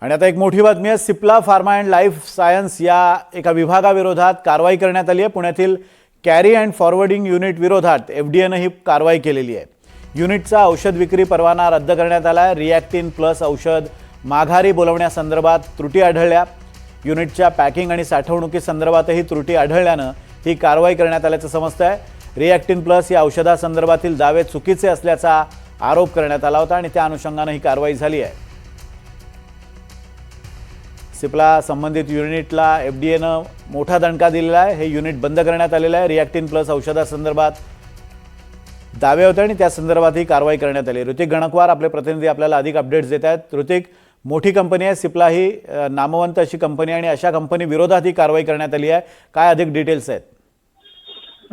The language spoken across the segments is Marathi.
आणि आता एक मोठी बातमी आहे। Cipla pharma and life science या एका विभागाविरोधात कारवाई करण्यात आली आहे। पुण्यातील कॅरी अँड फॉरवर्डिंग युनिट विरोधात एफडीएने ही कारवाई केलेली आहे। युनिटचा औषध विक्री परवाना रद्द करण्यात आला आहे। रिॲक्टिन प्लस औषध माघारी बोलवण्यासंदर्भात त्रुटी आढळल्या। युनिटच्या पॅकिंग आणि साठवणुकीसंदर्भातही त्रुटी आढळल्यानं ही कारवाई करण्यात आल्याचं समजतंय। रिॲक्टिन प्लस या औषधासंदर्भातील दावे चुकीचे असल्याचा आरोप करण्यात आला होता आणि त्या अनुषंगाने ही कारवाई झाली आहे। सिप्ला संबंधित युनिटला एफडीएनं मोठा दणका दिलेला आहे। हे युनिट बंद करण्यात आलेलं आहे। रिॲक्टिन प्लस औषधासंदर्भात दावे होते आणि त्या संदर्भात ही कारवाई करण्यात आली। ऋतिक गणकवार आपले प्रतिनिधी आपल्याला अधिक अपडेट्स देत आहेत। ऋतिक, मोठी कंपनी आहे सिप्ला, ही नामवंत अशी कंपनी आणि अशा कंपनी विरोधात ही कारवाई करण्यात आली आहे। काय अधिक डिटेल्स आहेत?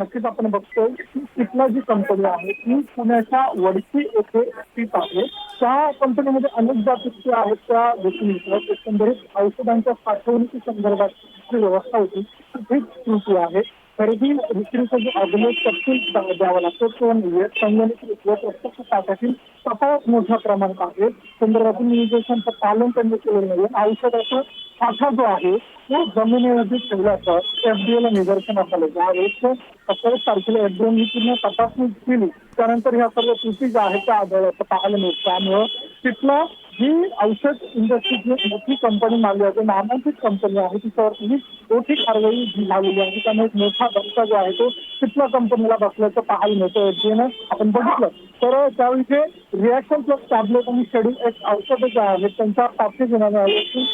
नक्कीच आपण बघतोय की सिप्ला जी कंपनी आहे ती पुण्याच्या वडशी येथे स्थित आहे। त्या कंपनीमध्ये अनेक बाबी आहेत त्या दिसून येतात। एकंदरीत औषधांच्या साठवणुकी संदर्भात जी व्यवस्था होती ती त्रुटी आहे। खरेदी विक्रीचा जो अगोदर तपशील द्यावा लागतो तो नाहीये। संगणकीय प्रत्यक्ष साठ्यातील तफावत मोठ्या प्रमाणात आहे। संदर्भातील निर्देशांचं पालन त्यांनी केलेलं नाही। औषधाचा साठा जो आहे तो जमिनीमध्ये ठेवल्याचं एफडीएला निदर्शनास आलं। ज्यावेळेस 27 तारखेला एफडीएने पूर्ण तपासणी केली त्यानंतर ह्या सर्व त्रुटी ज्या आहेत त्या आढळल्याचं पाहायला मिळतं। त्यामुळं सिप्ला ही औषध इंडस्ट्रीची मोठी कंपनी मानली जाते, नामांकित कंपनी आहे, तिच्यावरती मोठी कारवाई झालेली आहे। त्यामुळे एक मोठा धक्का जो आहे तो सिप्ला कंपनीला बसल्याचं पाहायला मिळतं। एफडीएनं आपण बघितलं तर त्यावेळी जे रिॲक्शन प्लस टॅबलेट आणि शेड्यूल एक औषधं जे आहेत त्यांच्या ताब्यात घेण्यात आले की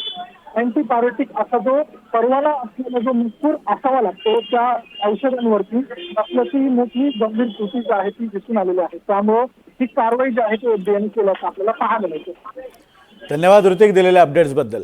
अँटीबायोटिक असा जो परवाना असलेला जो मजकूर असावा लागतो त्या औषधांवरती असल्याची मोठी गंभीर त्रुटी जी आहे ती दिसून आलेली आहे। त्यामुळं ही कारवाई जी आहे ती एफडीएने केल्याचं आपल्याला पाहायला मिळते। धन्यवाद ऋतिक दिलेल्या अपडेट्स बद्दल।